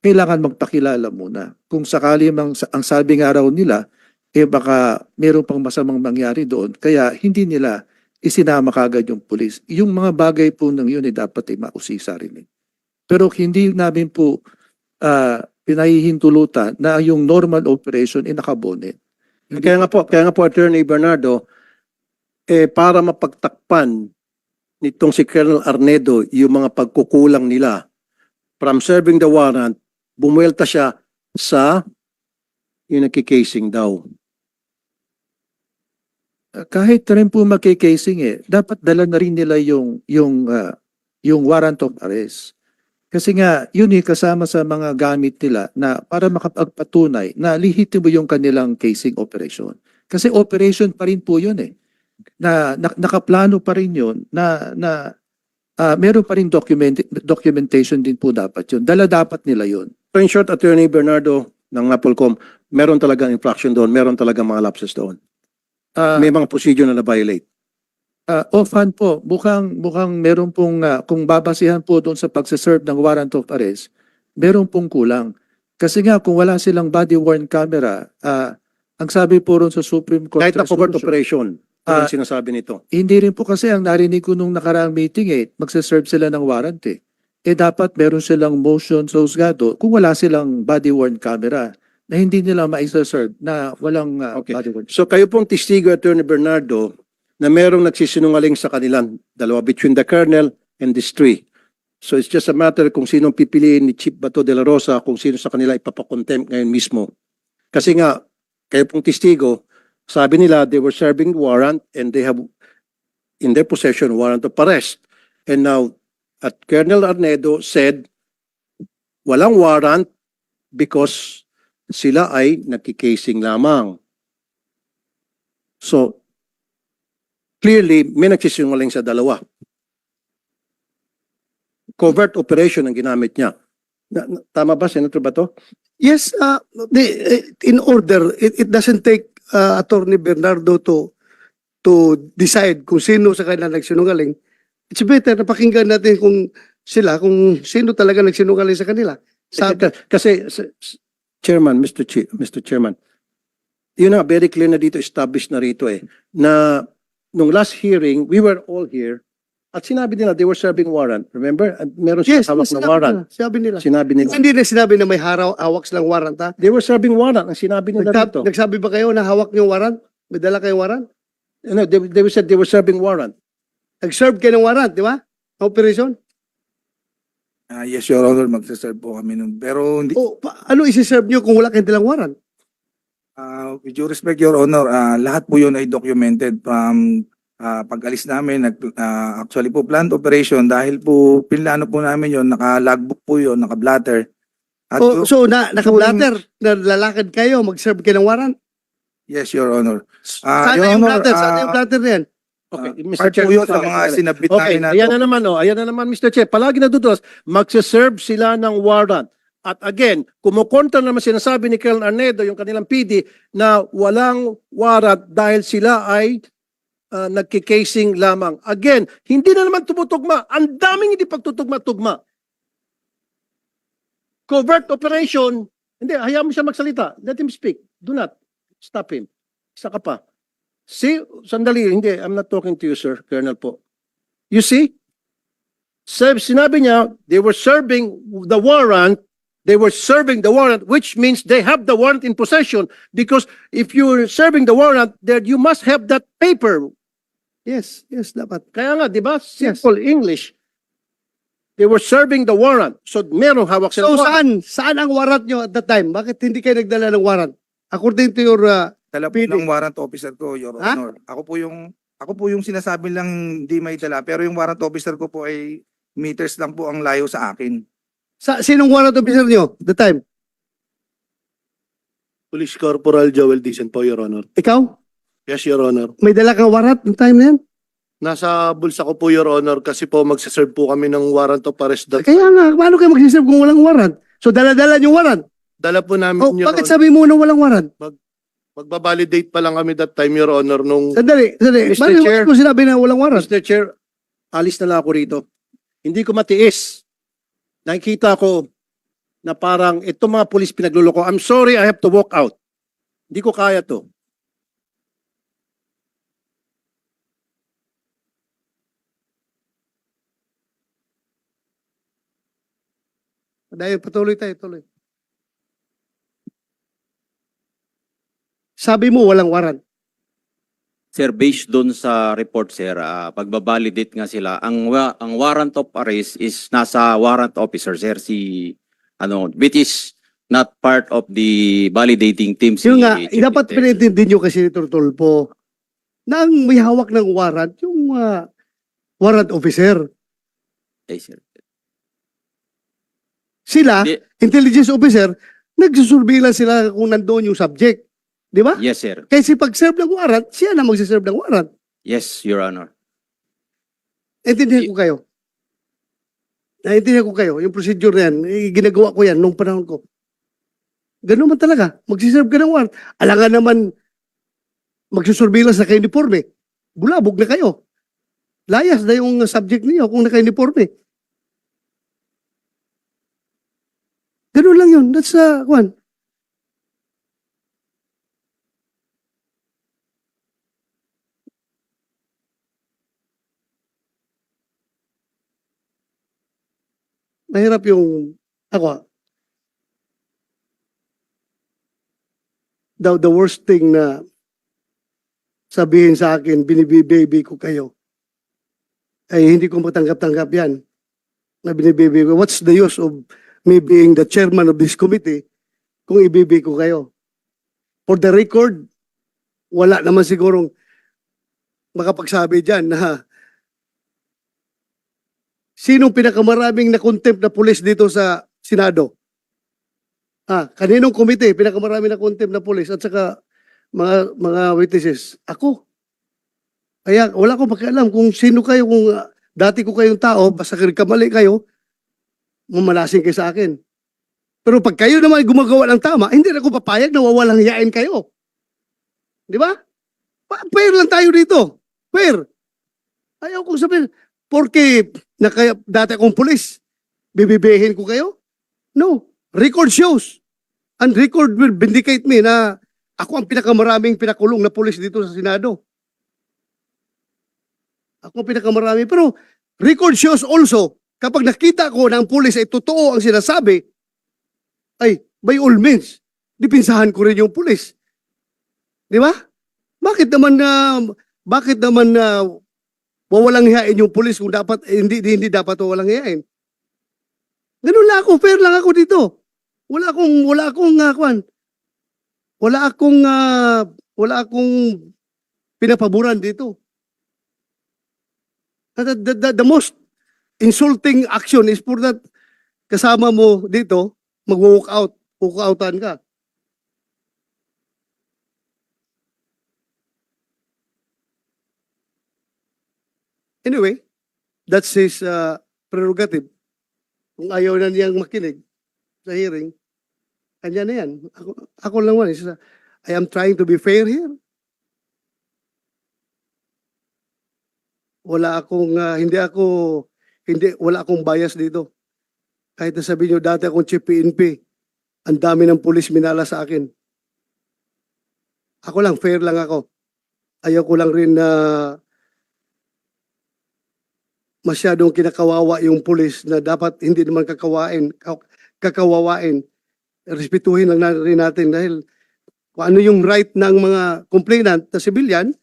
kailangan magpakilala muna. Kung sakali ang sabi nga raw nila, baka meron pang masamang mangyari doon. Kaya hindi nila isinama kagad yung pulis. Yung mga bagay po ng yun dapat mausisa rin. Pero hindi namin po pinahihintulutan na yung normal operation nakabonet. Kaya nga po, Attorney Bernardo, para mapagtakpan nitong si Colonel Arnedo yung mga pagkukulang nila from serving the warrant, bumuelta siya sa yung nagkikasing daw. Kahit rin po magkikasing dapat dala na rin nila yung warrant of arrest. Kasi nga, yun kasama sa mga gamit nila na para makapagpatunay na lihitimo yung kanilang casing operation. Kasi operation pa rin po yun nakaplano pa rin yun na meron pa rin documentation din po dapat yun. Dala dapat nila yun. So in short, Attorney Bernardo ng Napolcom, meron talagang infraction doon, meron talagang mga lapses doon. May mga procedure na na-violate. Offhand po, mukhang meron pong, kung babasihan po doon sa pagsaserve ng warrant of arrest, meron pong kulang. Kasi nga, kung wala silang body-worn camera, ang sabi po ron sa Supreme Court Kahit na covert resolution, operation, ano sinasabi nito? hindi rin po kasi ang narinig ko nung nakaraang meeting magsaserve sila ng warrant dapat meron silang motion sa husgado kung wala silang body-worn camera na hindi nila ma-serve na walang body-worn. So kayo pong testigo, Attorney Bernardo, na merong nagsisinungaling sa kanilang dalawa between the colonel and these three. So it's just a matter kung sinong pipiliin ni Chief Bato de la Rosa kung sino sa kanila ipapakontempt ngayon mismo. Kasi nga, kayo pong testigo, sabi nila they were serving warrant and they have in their possession warrant of arrest. And now, Colonel Arnedo said, walang warrant because sila ay nagkikasing lamang. So, clearly, may nagsisinungaling sa dalawa. Covert operation ang ginamit niya. Tama ba, Senator Bato? Yes, in order, it doesn't take Attorney Bernardo to decide kung sino sa kanila nagsinungaling. It's better na pakinggan natin kung sino talaga nagsinungaling sa kanila. Kasi, Chairman, Mr. Chairman, yun na, very clear na dito, established na rito na nung last hearing, we were all here, at sinabi nila, they were serving warrant. Remember? At meron silang hawak na warrant. Sinabi nila. Sinabi nila. Hindi na sinabi na may hawak silang warrant, ha? They were serving warrant. Ang sinabi nila dito. Nagsabi ba kayo na hawak niyo warrant? May dala kayong warrant? No, they said they were serving warrant. Nag-serve kayo ng warrant, di ba? Operation? Yes, Your Honor, magsaserve po kami nun. Pero hindi, Ano isi-serve niyo kung wala kayong dalang warrant? with due respect, Your Honor, lahat po yun ay documented from pag-alis namin. Actually po, planned operation dahil po pinlano po namin yun, naka-logbook po yun, naka-blatter. At So, naka-blatter, na lalakad kayo, mag-serve kayo ng warrant? yes, Your Honor. Saan Your yung Honor, blatter? Saan yung blatter na yan? Okay, part po yun sa mga sinabit Okay, namin na ayan na naman, ayan na naman, Mr. Chair. Palagi natutulas, magsaserve sila ng warrant. At again, kumukontra naman sinasabi ni Colonel Arnedo, yung kanilang PD, na walang warrant dahil sila ay nagkikasing lamang. Again, hindi na naman tumutugma. Ang daming hindi pagtutugma-tugma. Covert operation, hindi, hayaan mo siya magsalita. Let him speak. Do not stop him. Isa ka pa. See, sandali, hindi, I'm not talking to you, sir, Colonel po. You see? Sinabi niya, they were serving the warrant, which means they have the warrant in possession, because if you're serving the warrant, then you must have that paper. Yes, dapat. Kaya nga, di ba? Simple English. They were serving the warrant. So, merong hawak sila. So, saan ang warrant nyo at that time? Bakit hindi kayo nagdala ng warrant? According to your dala po ng warrant officer ko, Your Honor. Ako po yung sinasabi lang hindi may dala, pero yung warrant officer ko po ay meters lang po ang layo sa akin. Sinong warrant officer nyo at the time? Police Corporal Joel Dicen po, Your Honor. Ikaw? Yes, Your Honor. May dala kang warrant ng time na yan? Nasa bulsa ko po, Your Honor, kasi po magsaserve po kami ng warrant of arrest. Kaya nga, paano kayo magsiserve kung walang warrant? So, dala-dala yung warrant? Dala po namin, Your Bakit Honor. sabi mo na walang warrant? Magbabalidate pa lang kami that time, Your Honor, nung... Sandali. Mr. Chair. Bakit mo sinabi na walang warrant? Mr. Chair, alis na lang ako rito. Hindi ko matiis. Nakikita ko na parang itong mga pulis pinagluloko. I'm sorry, I have to walk out. Hindi ko kaya to. Dahil patuloy tayo, tuloy. Sabi mo walang warrant. Sir, based doon sa report, sir, pagbabalidate nga sila, ang warrant of arrest is nasa warrant officer, sir, which is not part of the validating team. Yung nga, Chief dapat Intel. pinintindi nyo kasi ni Tulpo na ang may hawak ng warrant, yung warrant officer. Yes, sir. Sila, Di- intelligence officer, nagsusurveillance sila kung nandoon yung subject. Di ba? Yes, sir. Kasi pag-serve ng warrant, siya na magsiserve ng warrant. Yes, Your Honor. Naintindihan ko kayo. Naintindihan ko kayo. Yung procedure na yan, ginagawa ko yan nung panahon ko. Ganun man talaga. Magsiserve ka ng warrant. Alangan naman magsusurveillance na ka-uniforme. Bulabog na kayo. Layas na yung subject niyo kung naka-uniforme. Ganun lang yun. That's one. Mahirap yung ako. The worst thing na sabihin sa akin, binibibaby ko kayo, ay hindi ko matanggap-tanggap yan. Na binibaby ko. What's the use of me being the chairman of this committee kung ibibi ko kayo? For the record, wala naman sigurong makapagsabi dyan na sinong pinakamaraming na-contempt na pulis dito sa Senado? Kaninong komite pinakamaraming na-contempt na pulis at saka mga witnesses? Ako. Kaya wala akong pakialam kung sino kayo, kung dati ko kayong tao, basta kamali kayo, mamalasing kayo sa akin. Pero pag kayo naman gumagawa ng tama, hindi na ako papayag na wawalang hiyain kayo. Di ba? Fair lang tayo dito. Fair. Ayaw kong sabihin, porque dati akong pulis, bibibihin ko kayo? No. Record shows. And record will vindicate me na ako ang pinakamaraming pinakulong na pulis dito sa Senado. Ako ang pinakamarami. Pero record shows also, kapag nakita ko na ang pulis ay totoo ang sinasabi, ay, by all means, dipinsahan ko rin yung pulis. Di ba? Bakit naman wawalang hiyain yung pulis kung dapat hindi dapat walang hiyain? Ganun lang ako, fair lang ako dito. Wala akong pinapaboran dito. The most insulting action is for that kasama mo dito, mag-walk out, walk-outan ka. Anyway, that's his prerogative. Kung ayaw na niyang makinig sa hearing, kanya na yan. Ako lang man, I am trying to be fair here. Wala akong bias dito. Kahit na sabihin nyo, dati akong chief PNP, ang dami ng pulis minala sa akin. Ako lang, fair lang ako. Ayaw ko lang rin na masyadong kinakawawa yung pulis na dapat hindi naman kakawawain. Respetuhin lang rin natin dahil kung ano yung right ng mga complainant na civilian,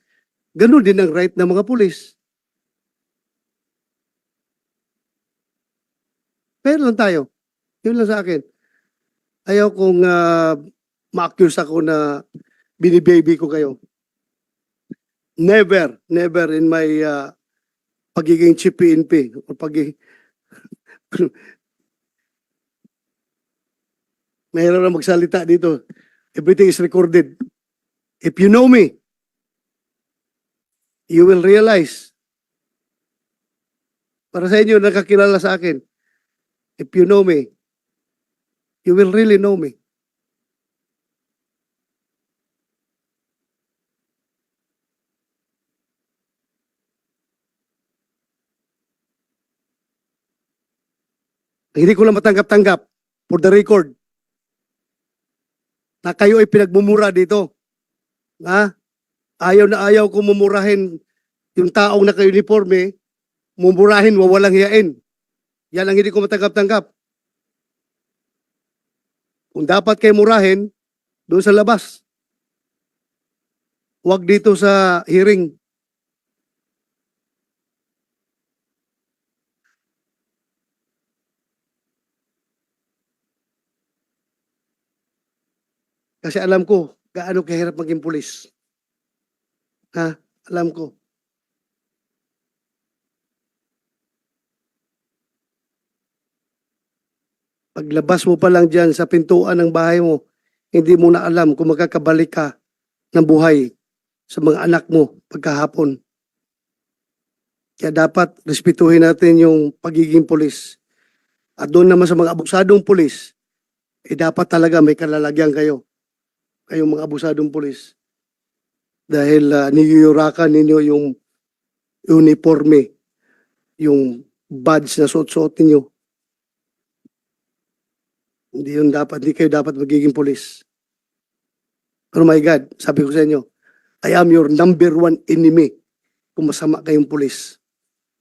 ganun din ang right ng mga pulis. Fair lang tayo. Yun lang sa akin. Ayaw kong ma-accuse ako na binibaby ko kayo. Never in my pagiging chief PNP o mayroon na magsalita dito. Everything is recorded. If you know me, you will realize. Para sa inyo, nakakilala sa akin. If you know me, you will really know me. Hindi ko lang matanggap-tanggap for the record, na kayo ay pinagmumura dito. Ha? Ayaw na ayaw ko mumurahin yung taong naka-uniforme, mumurahin, wawalang hiyain. Yan ang hindi ko matanggap-tanggap. Kung dapat kayo murahin, doon sa labas. Huwag dito sa hearing. Kasi alam ko, gaano kahirap maging pulis. Ha? Alam ko. Paglabas mo pa lang dyan sa pintuan ng bahay mo, hindi mo na alam kung makakabalik ka ng buhay sa mga anak mo pagkahapon. Kaya dapat respetuhin natin yung pagiging pulis. At doon naman sa mga abusadong pulis, dapat talaga may kalalagyan kayo. Kayong mga abusadong pulis. Dahil niyuyurakan ninyo yung uniforme, yung badge na suot-suot ninyo. Hindi kayo dapat magiging pulis. Pero my God, sabi ko sa inyo, I am your number one enemy kung masama kayong pulis.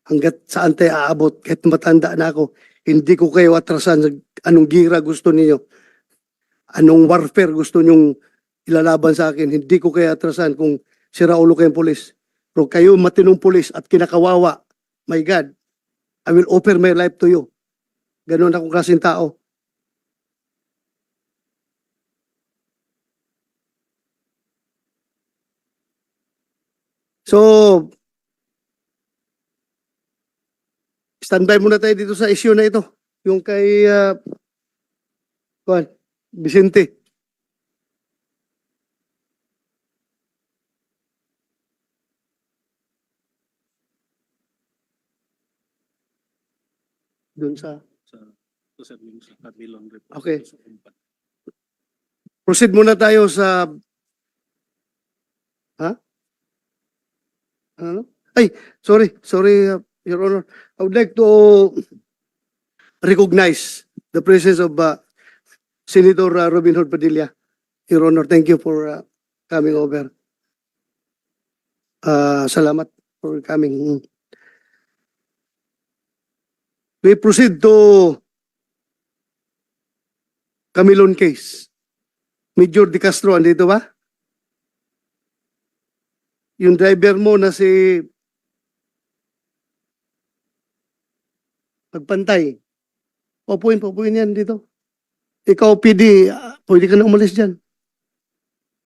Hanggat saan tayo aabot, kahit matanda na ako, hindi ko kayo atrasan sa anong gira gusto ninyo. Anong warfare gusto nyong ilalaban sa akin, hindi ko kayo atrasan kung sira ulo kayong pulis. Pero kayo matinong pulis at kinakawawa, my God, I will offer my life to you. Ganon akong klaseng tao. So, standby muna tayo dito sa issue na ito. Yung kay Vicente. Doon sa... Okay. Proceed muna tayo sa... Ha? Ano? Ay, sorry, Your Honor. I would like to recognize the presence of Senator Robin Hood Padilla. Your Honor, thank you for coming over. Salamat for coming. We proceed to Camilon case. Major De Castro, andito ba? Yung driver mo na si Pagpantay. Popuin yan dito. Ikaw, PD, pwede ka na umalis dyan.